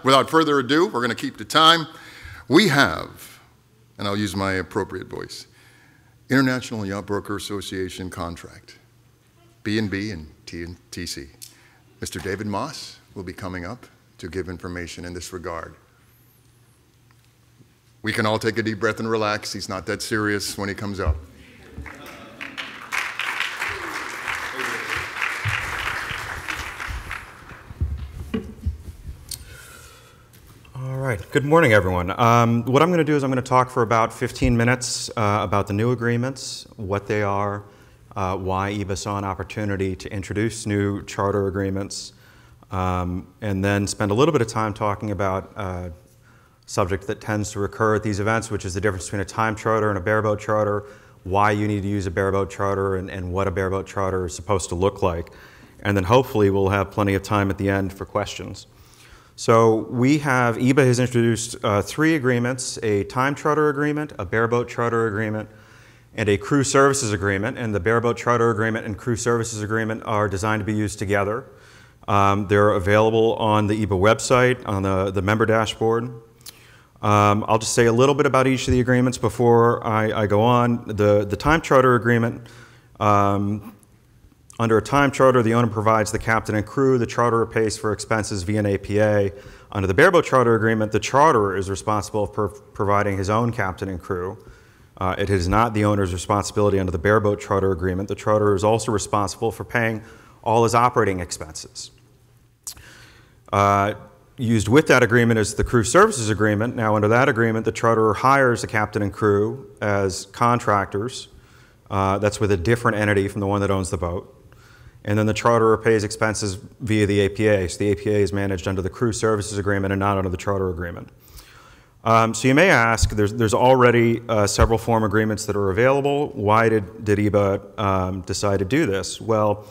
without further ado, we're going to keep the time. We have, and I'll use my appropriate voice, International Yacht Broker Association contract, B&B and TC. Mr. David Maass will be coming up to give information in this regard. We can all take a deep breath and relax. He's not that serious when he comes up. All right. Good morning, everyone. What I'm going to do is I'm going to talk for about 15 minutes about the new agreements, what they are, why IYBA saw an opportunity to introduce new charter agreements, and then spend a little bit of time talking about a subject that tends to recur at these events, which is the difference between a time charter and a bareboat charter, why you need to use a bareboat charter, and what a bareboat charter is supposed to look like. And then hopefully we'll have plenty of time at the end for questions. So IYBA has introduced 3 agreements, a time charter agreement, a bareboat charter agreement, and a crew services agreement. And the bareboat charter agreement and crew services agreement are designed to be used together. They're available on the IYBA website, on the member dashboard. I'll just say a little bit about each of the agreements before I go on. The time charter agreement, under a time charter, the owner provides the captain and crew. The charterer pays for expenses via an APA. Under the bareboat charter agreement, the charterer is responsible for providing his own captain and crew. It is not the owner's responsibility under the bareboat charter agreement. The charterer is also responsible for paying all his operating expenses. Used with that agreement is the crew services agreement. Now, under that agreement, the charterer hires the captain and crew as contractors. That's with a different entity from the one that owns the boat. And then the charterer pays expenses via the APA. So the APA is managed under the crew services agreement and not under the charter agreement. So you may ask, there's already several form agreements that are available. Why did IYBA decide to do this? Well,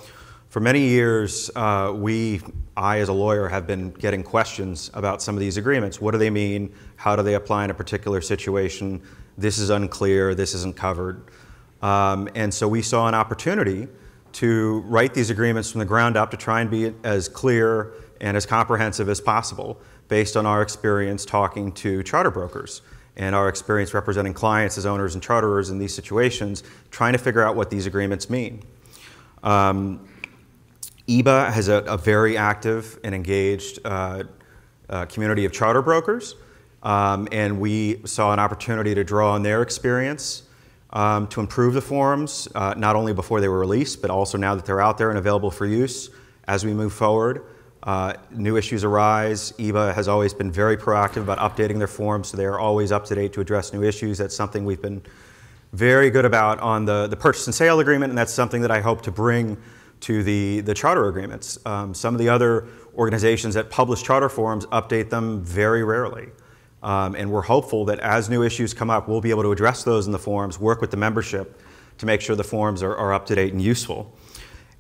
for many years, I as a lawyer have been getting questions about some of these agreements. What do they mean? How do they apply in a particular situation? This is unclear, this isn't covered. And so we saw an opportunity to write these agreements from the ground up to try and be as clear and as comprehensive as possible based on our experience talking to charter brokers and our experience representing clients as owners and charterers in these situations, trying to figure out what these agreements mean. IYBA has a very active and engaged community of charter brokers, and we saw an opportunity to draw on their experience to improve the forms, not only before they were released, but also now that they're out there and available for use as we move forward. New issues arise. IYBA has always been very proactive about updating their forms, so they are always up to date to address new issues. That's something we've been very good about on the purchase and sale agreement, and that's something that I hope to bring to the charter agreements. Some of the other organizations that publish charter forms update them very rarely. And we're hopeful that as new issues come up, we'll be able to address those in the forms, work with the membership to make sure the forms are up to date and useful.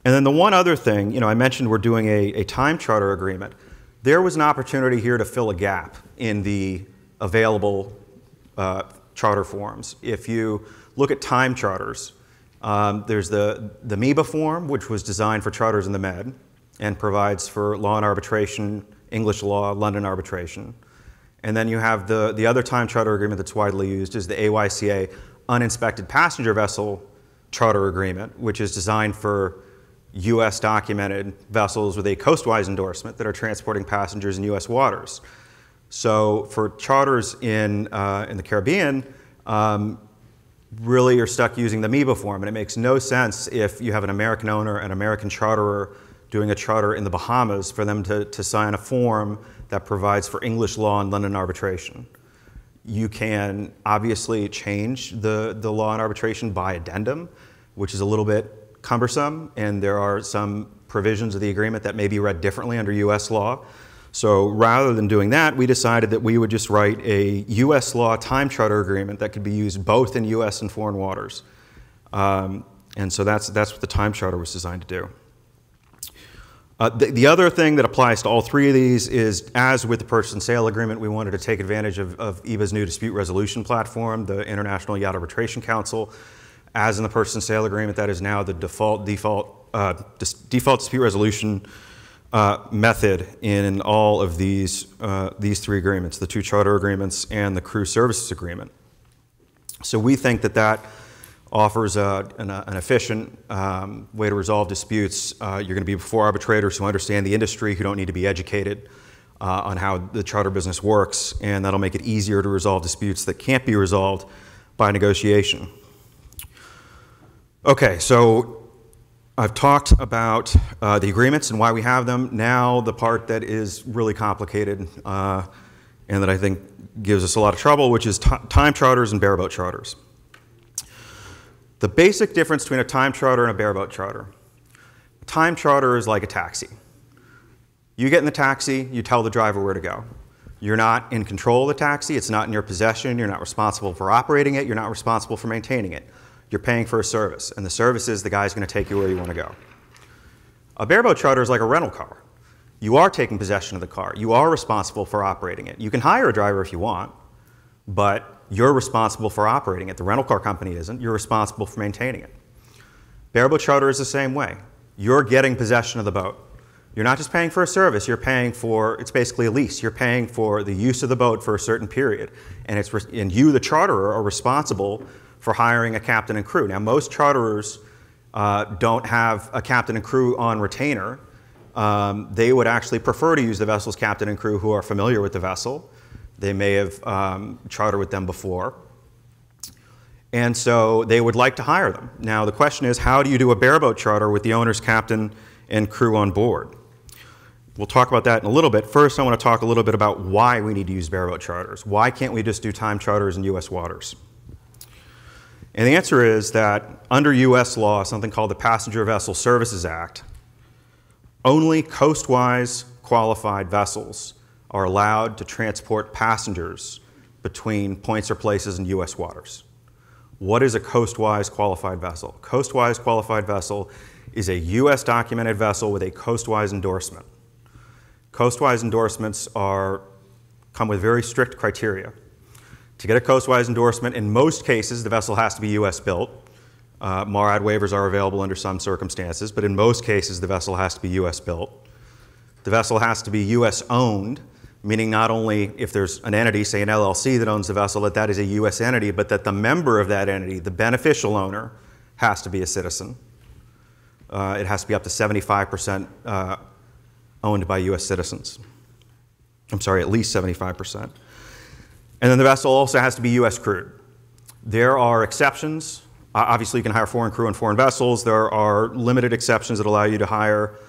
And then the one other thing, I mentioned we're doing a time charter agreement. There was an opportunity here to fill a gap in the available charter forms. If you look at time charters, there's the IYBA form, which was designed for charters in the Med and provides for law and arbitration, English law, London arbitration. And then you have the other time charter agreement that's widely used is the AYCA uninspected passenger vessel charter agreement, which is designed for U.S. documented vessels with a coastwise endorsement that are transporting passengers in U.S. waters. So for charters in the Caribbean, really you're stuck using the IYBA form, and it makes no sense if you have an American owner and American charterer doing a charter in the Bahamas for them to sign a form that provides for English law and London arbitration. You can obviously change the law and arbitration by addendum, which is a little bit cumbersome, and there are some provisions of the agreement that may be read differently under US law. So rather than doing that, we decided that we would just write a US law time charter agreement that could be used both in US and foreign waters. And so that's what the time charter was designed to do. The other thing that applies to all 3 of these is, as with the purchase and sale agreement, we wanted to take advantage of IYBA's new dispute resolution platform, the International Yacht Arbitration Council. As in the purchase and sale agreement, that is now the default dispute resolution method in all of these three agreements, the two charter agreements and the crew services agreement. So we think that that offers an efficient way to resolve disputes. You're going to be before arbitrators who understand the industry, who don't need to be educated on how the charter business works, and that'll make it easier to resolve disputes that can't be resolved by negotiation. Okay, so I've talked about the agreements and why we have them. Now the part that is really complicated and that I think gives us a lot of trouble, which is time charters and bareboat charters. The basic difference between a time charter and a bareboat charter. A time charter is like a taxi. You get in the taxi, you tell the driver where to go. You're not in control of the taxi, it's not in your possession, you're not responsible for operating it, you're not responsible for maintaining it. You're paying for a service, and the service is the guy's going to take you where you want to go. A bareboat charter is like a rental car. You are taking possession of the car. You are responsible for operating it. You can hire a driver if you want, but you're responsible for operating it. The rental car company isn't. You're responsible for maintaining it. Bareboat charter is the same way. You're getting possession of the boat. You're not just paying for a service, you're paying for, it's basically a lease. You're paying for the use of the boat for a certain period. And you, the charterer, are responsible for hiring a captain and crew. Now, most charterers don't have a captain and crew on retainer. They would actually prefer to use the vessel's captain and crew who are familiar with the vessel. They may have chartered with them before. And so they would like to hire them. Now, the question is, how do you do a bareboat charter with the owner's captain and crew on board? We'll talk about that in a little bit. First, I want to talk a little bit about why we need to use bareboat charters. Why can't we just do time charters in U.S. waters? And the answer is that under U.S. law, something called the Passenger Vessel Services Act, only coastwise qualified vessels are allowed to transport passengers between points or places in U.S. waters. What is a coastwise qualified vessel? Coastwise qualified vessel is a U.S. documented vessel with a coastwise endorsement. Coastwise endorsements come with very strict criteria. To get a coastwise endorsement, in most cases, the vessel has to be U.S. built. MARAD waivers are available under some circumstances, but in most cases, the vessel has to be U.S. built. The vessel has to be U.S. owned, meaning not only if there's an entity, say an LLC that owns the vessel, that is a U.S. entity, but that the member of that entity, the beneficial owner, has to be a citizen. It has to be up to 75% owned by U.S. citizens. I'm sorry, at least 75%. And then the vessel also has to be U.S. crewed. There are exceptions. Obviously, you can hire foreign crew on foreign vessels. There are limited exceptions that allow you to hire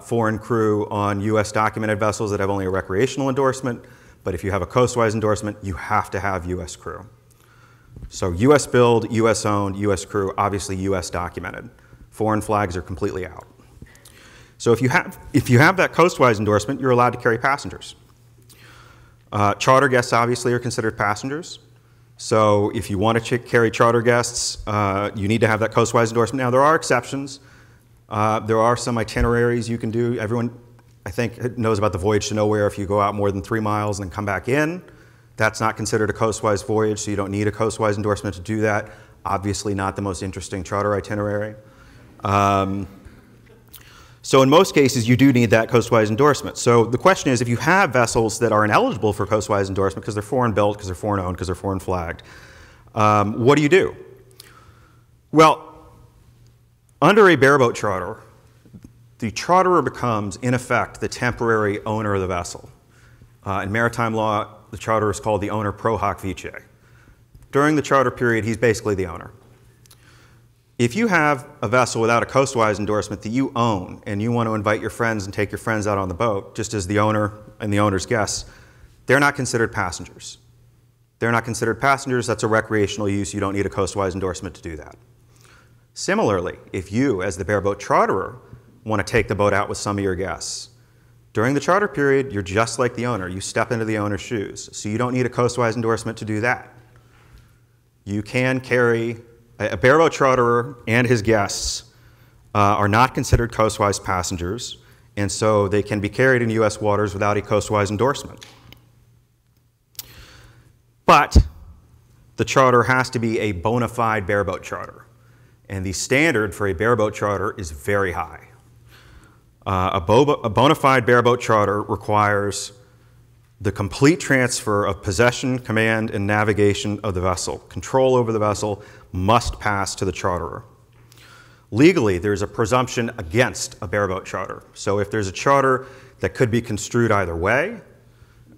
foreign crew on U.S. documented vessels that have only a recreational endorsement. But if you have a coastwise endorsement, you have to have U.S. crew. So U.S. build, U.S. owned, U.S. crew, obviously U.S. documented. Foreign flags are completely out. So if you have that coastwise endorsement, you're allowed to carry passengers. Charter guests obviously are considered passengers. So if you want to carry charter guests, you need to have that coastwise endorsement. Now, there are exceptions. There are some itineraries you can do. Everyone, I think, knows about the voyage to nowhere. If you go out more than 3 miles and then come back in, that's not considered a coastwise voyage, so you don't need a coastwise endorsement to do that. Obviously not the most interesting charter itinerary. So in most cases, you do need that coastwise endorsement. So the question is, if you have vessels that are ineligible for coastwise endorsement because they're foreign built, because they're foreign owned, because they're foreign flagged, what do you do? Well, under a bareboat charter, the charterer becomes, in effect, the temporary owner of the vessel. In maritime law, the charterer is called the owner pro hoc vice. During the charter period, he's basically the owner. If you have a vessel without a coastwise endorsement that you own and you want to invite your friends and take your friends out on the boat, just as the owner and the owner's guests, they're not considered passengers. They're not considered passengers. That's a recreational use. You don't need a coastwise endorsement to do that. Similarly, if you, as the bareboat charterer, want to take the boat out with some of your guests, during the charter period, you're just like the owner. You step into the owner's shoes. So you don't need a coastwise endorsement to do that. You can carry a bareboat charterer and his guests are not considered coastwise passengers, and so they can be carried in U.S. waters without a coastwise endorsement. But the charter has to be a bona fide bareboat charter, and the standard for a bareboat charter is very high. A bona fide bareboat charter requires the complete transfer of possession, command, and navigation of the vessel. Control over the vessel must pass to the charterer. Legally, there's a presumption against a bareboat charter. So if there's a charter that could be construed either way,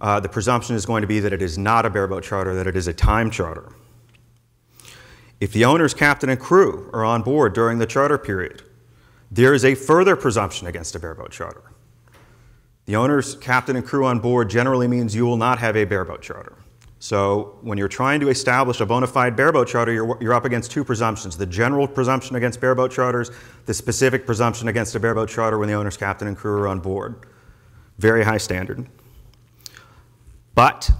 the presumption is going to be that it is not a bareboat charter, that it is a time charter. If the owner's captain and crew are on board during the charter period, there is a further presumption against a bareboat charter. The owner's captain and crew on board generally means you will not have a bareboat charter. So when you're trying to establish a bona fide bareboat charter, you're up against two presumptions: the general presumption against bareboat charters, the specific presumption against a bareboat charter when the owner's captain and crew are on board. Very high standard. But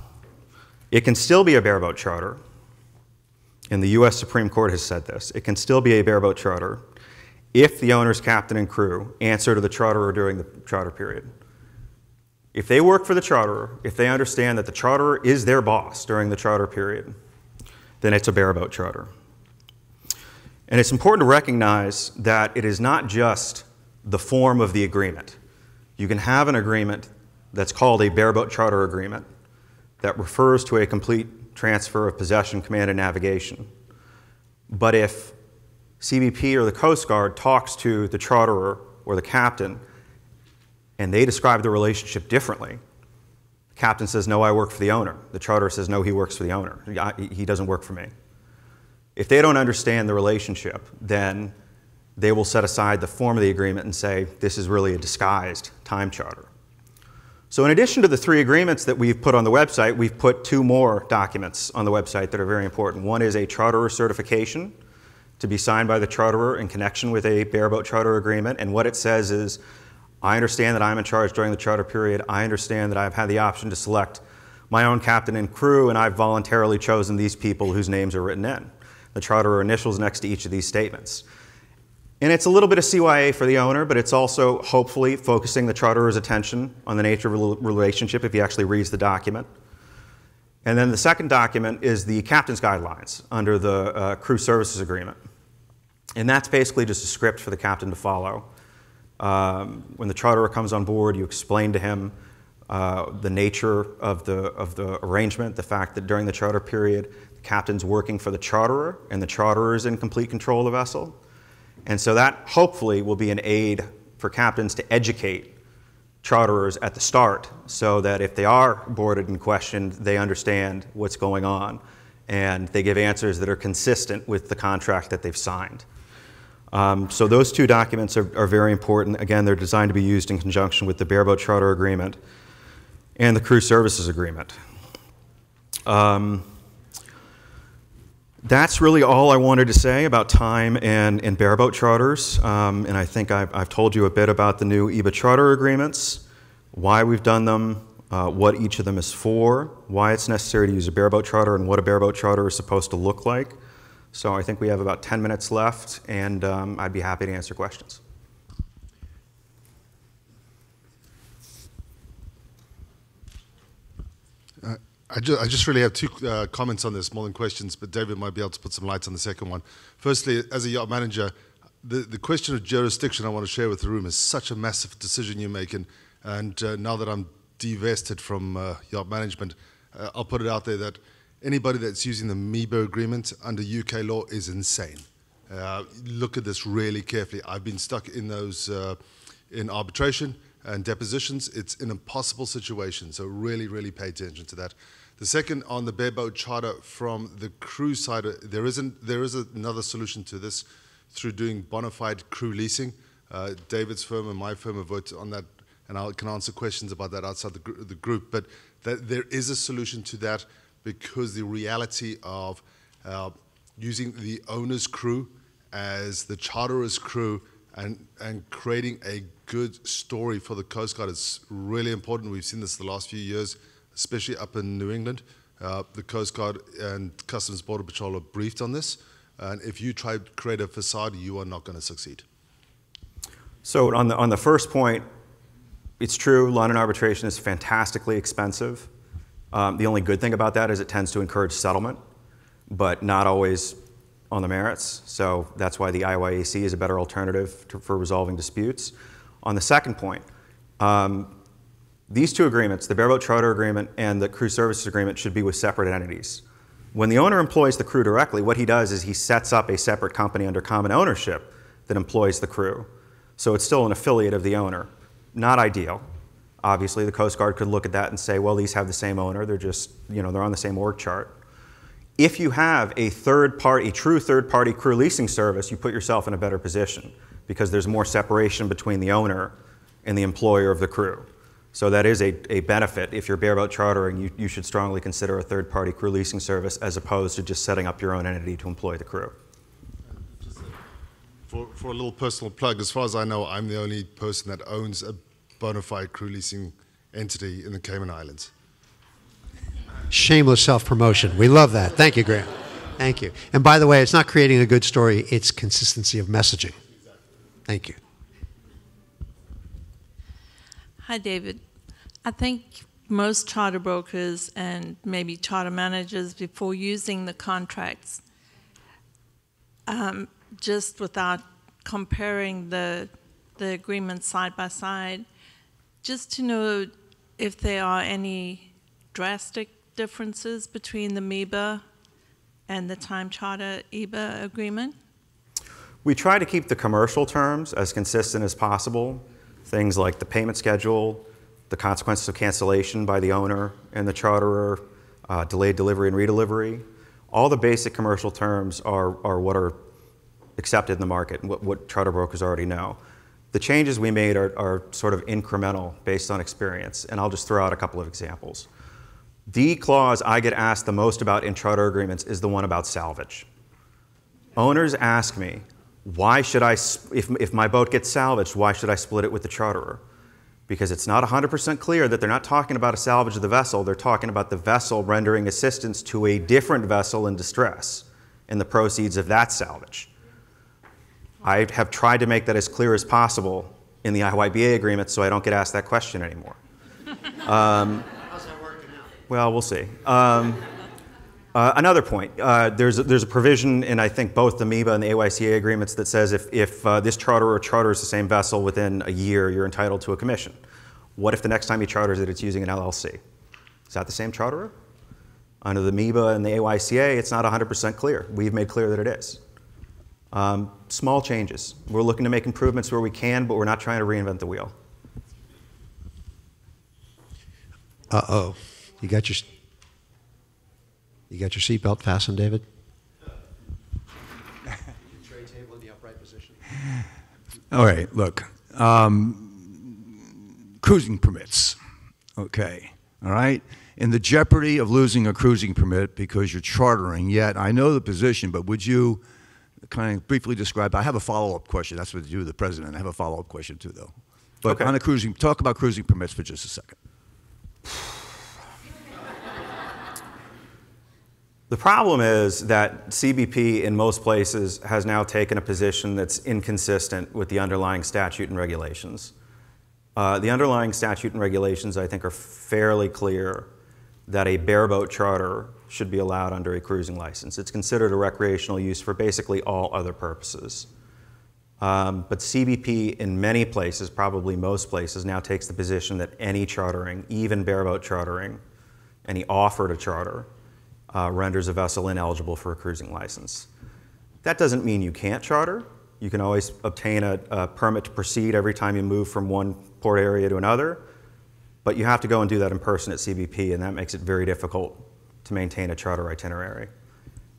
it can still be a bareboat charter, and the U.S. Supreme Court has said this. It can still be a bareboat charter if the owner's captain and crew answer to the charterer during the charter period. If they work for the charterer, if they understand that the charterer is their boss during the charter period, then it's a bareboat charter. And it's important to recognize that it is not just the form of the agreement. You can have an agreement that's called a bareboat charter agreement that refers to a complete transfer of possession, command, and navigation. But if CBP or the Coast Guard talks to the charterer or the captain and they describe the relationship differently, the captain says, no, I work for the owner. The charterer says, no, he works for the owner. He doesn't work for me. If they don't understand the relationship, then they will set aside the form of the agreement and say, this is really a disguised time charter. So in addition to the 3 agreements that we've put on the website, we've put 2 more documents on the website that are very important. One is a charterer certification to be signed by the charterer in connection with a bareboat charter agreement. And what it says is, I understand that I'm in charge during the charter period. I understand that I've had the option to select my own captain and crew, and I've voluntarily chosen these people whose names are written in. The charterer initials next to each of these statements. And it's a little bit of CYA for the owner, but it's also hopefully focusing the charterer's attention on the nature of the relationship if he actually reads the document. And then the second document is the captain's guidelines under the crew services agreement. And that's basically just a script for the captain to follow. When the charterer comes on board, you explain to him the nature of the arrangement, the fact that during the charter period, the captain's working for the charterer, and the charterer is in complete control of the vessel. And so that hopefully will be an aid for captains to educate charterers at the start so that if they are boarded and questioned, they understand what's going on and they give answers that are consistent with the contract that they've signed. So those 2 documents are very important. Again, they're designed to be used in conjunction with the bareboat charter agreement and the crew services agreement. That's really all I wanted to say about time and bareboat charters. And I think I've told you a bit about the new IYBA charter agreements, why we've done them, what each of them is for, why it's necessary to use a bareboat charter, and what a bareboat charter is supposed to look like. So I think we have about 10 minutes left, and I'd be happy to answer questions. I just really have 2 comments on this, more than questions, but David might be able to put some lights on the second one. Firstly, as a yacht manager, the question of jurisdiction I want to share with the room is such a massive decision you're making, and now that I'm divested from yacht management, I'll put it out there that anybody that's using the IYBA agreement under UK law is insane. Look at this really carefully. I've been stuck in those in arbitration and depositions. It's an impossible situation, so really, really pay attention to that. The second, on the bareboat charter from the crew side, there is another solution to this through doing bona fide crew leasing. David's firm and my firm have worked on that, and I can answer questions about that outside the group, but there is a solution to that, because the reality of using the owner's crew as the charterer's crew and creating a good story for the Coast Guard is really important. We've seen this the last few years, especially up in New England. The Coast Guard and Customs Border Patrol are briefed on this, and if you try to create a facade, you are not going to succeed. So on the first point, it's true, London arbitration is fantastically expensive. The only good thing about that is it tends to encourage settlement, but not always on the merits. So that's why the IYAC is a better alternative for resolving disputes. On the second point, these two agreements, the bareboat charter agreement and the crew services agreement, should be with separate entities. When the owner employs the crew directly, what he does is he sets up a separate company under common ownership that employs the crew. So it's still an affiliate of the owner. Not ideal. Obviously, the Coast Guard could look at that and say, well, these have the same owner. They're just, they're on the same org chart. If you have a true third-party crew leasing service, you put yourself in a better position because there's more separation between the owner and the employer of the crew. So that is a benefit. If you're bareboat chartering, you should strongly consider a third-party crew leasing service as opposed to just setting up your own entity to employ the crew. For a little personal plug, as far as I know, I'm the only person that owns a bona fide crew leasing entity in the Cayman Islands. Shameless self-promotion. We love that. Thank you, Graham. Thank you. And by the way, it's not creating a good story, it's consistency of messaging. Thank you. Hi, David. I think most charter brokers and maybe charter managers, before using the contracts, just without comparing the agreements side by side, just to know if there are any drastic differences between the MIBA and the time charter IYBA agreement? We try to keep the commercial terms as consistent as possible. Things like the payment schedule, the consequences of cancellation by the owner and the charterer, delayed delivery and redelivery. All the basic commercial terms are what are accepted in the market and what charter brokers already know. The changes we made are sort of incremental based on experience, and I'll just throw out a couple of examples. The clause I get asked the most about in charter agreements is the one about salvage. Owners ask me, why should I, if my boat gets salvaged, why should I split it with the charterer? Because it's not 100% clear that they're not talking about a salvage of the vessel, they're talking about the vessel rendering assistance to a different vessel in distress and the proceeds of that salvage. I have tried to make that as clear as possible in the IYBA agreement so I don't get asked that question anymore. How's that working out? Well, we'll see. Another point, there's a provision in, I think, both the MIBA and the AYCA agreements that says if this charterer charters the same vessel within a year, you're entitled to a commission. What if the next time he charters it, it's using an LLC? Is that the same charterer? Under the MIBA and the AYCA, it's not 100% clear. We've made clear that it is. Small changes. We're looking to make improvements where we can, but we're not trying to reinvent the wheel. Uh-oh. You got your seatbelt fastened, David? Tray table in the upright position. All right, look. Cruising permits. Okay. All right. In the jeopardy of losing a cruising permit because you're chartering, yet I know the position, but would you kind of briefly describe? I have a follow-up question. That's what to do with the president. I have a follow-up question too, though. But okay. On the cruising, talk about cruising permits for just a second. The problem is that CBP in most places has now taken a position that's inconsistent with the underlying statute and regulations. The underlying statute and regulations, I think, are fairly clear that a bareboat charter should be allowed under a cruising license. It's considered a recreational use for basically all other purposes. But CBP in many places, probably most places, now takes the position that any chartering, even bareboat chartering, any offer to charter, renders a vessel ineligible for a cruising license. That doesn't mean you can't charter. You can always obtain a permit to proceed every time you move from one port area to another, but you have to go and do that in person at CBP, and that makes it very difficult to maintain a charter itinerary.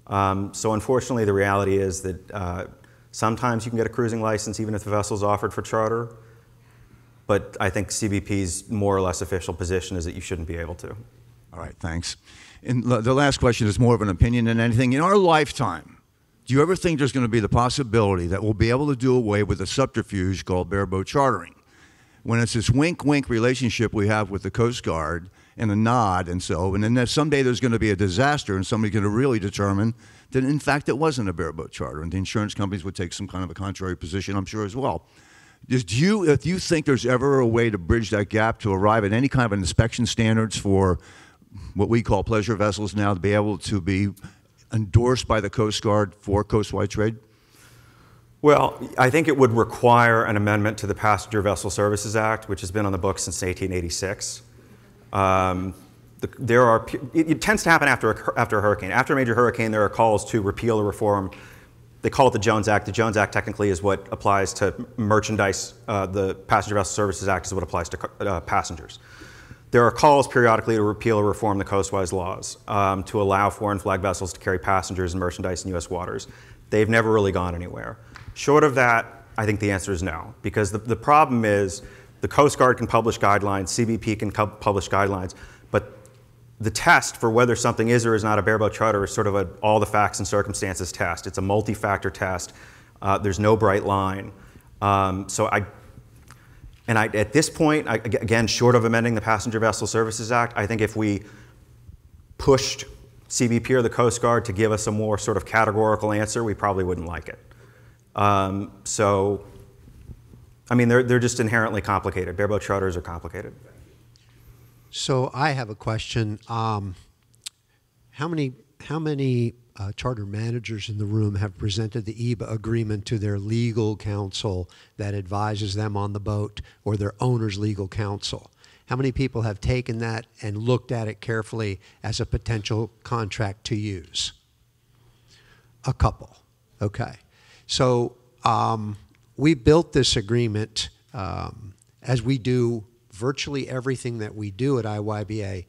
So unfortunately, the reality is that sometimes you can get a cruising license even if the vessel is offered for charter, but I think CBP's more or less official position is that you shouldn't be able to. All right, thanks. And the last question is more of an opinion than anything. In our lifetime, do you ever think there's going to be the possibility that we'll be able to do away with a subterfuge called bareboat chartering? When it's this wink-wink relationship we have with the Coast Guard and a nod and so, and then someday there's going to be a disaster and somebody's going to really determine that in fact it wasn't a bareboat charter, and the insurance companies would take some kind of a contrary position, I'm sure, as well. If you think there's ever a way to bridge that gap to arrive at any kind of an inspection standards for what we call pleasure vessels now to be able to be endorsed by the Coast Guard for coastwide trade? Well, I think it would require an amendment to the Passenger Vessel Services Act, which has been on the books since 1886. It tends to happen after a hurricane. After a major hurricane, there are calls to repeal or reform. They call it the Jones Act. The Jones Act technically is what applies to merchandise. The Passenger Vessel Services Act is what applies to passengers. There are calls periodically to repeal or reform the coastwise laws to allow foreign flag vessels to carry passengers and merchandise in U.S. waters. They've never really gone anywhere. Short of that, I think the answer is no, because the problem is the Coast Guard can publish guidelines, CBP can publish guidelines, but the test for whether something is or is not a bareboat charter is sort of all the facts and circumstances test. It's a multi-factor test. There's no bright line. At this point, again, short of amending the Passenger Vessel Services Act, I think if we pushed CBP or the Coast Guard to give us a more sort of categorical answer, we probably wouldn't like it. I mean, they're just inherently complicated. Bareboat charters are complicated. So I have a question. How many charter managers in the room have presented the IYBA agreement to their legal counsel that advises them on the boat, or their owner's legal counsel? How many people have taken that and looked at it carefully as a potential contract to use? A couple. Okay. So we built this agreement as we do virtually everything that we do at IYBA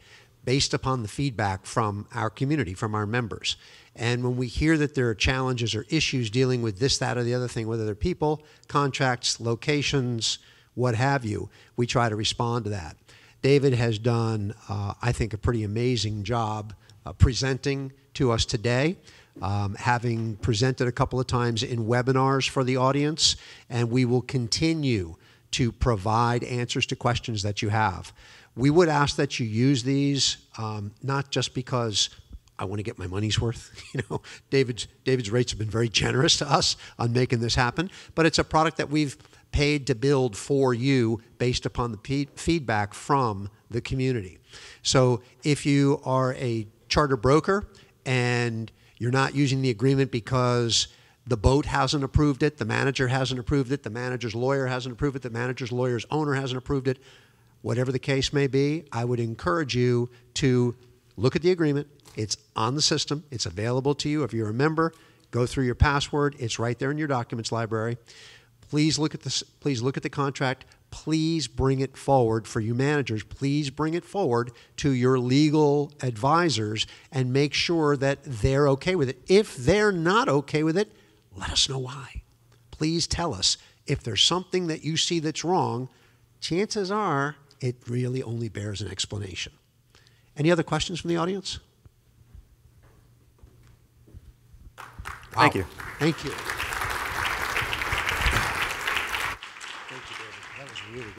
based upon the feedback from our community, from our members. And when we hear that there are challenges or issues dealing with this, that, or the other thing, whether they're people, contracts, locations, what have you, we try to respond to that. David has done, I think, a pretty amazing job presenting to us today, having presented a couple of times in webinars for the audience, and we will continue to provide answers to questions that you have. We would ask that you use these, not just because I want to get my money's worth. You know, David's rates have been very generous to us on making this happen, but it's a product that we've paid to build for you based upon the feedback from the community. So if you are a charter broker and you're not using the agreement because the boat hasn't approved it, the manager hasn't approved it, the manager's lawyer hasn't approved it, the manager's lawyer's owner hasn't approved it, whatever the case may be, I would encourage you to look at the agreement. It's on the system. It's available to you. If you're a member, go through your password. It's right there in your documents library. Please look at this. Please look at the contract. Please bring it forward for you managers. Please bring it forward to your legal advisors and make sure that they're okay with it. If they're not okay with it, let us know why. Please tell us. If there's something that you see that's wrong, chances are it really only bears an explanation. Any other questions from the audience? Thank you. Thank you. Thank you, David. That was really good.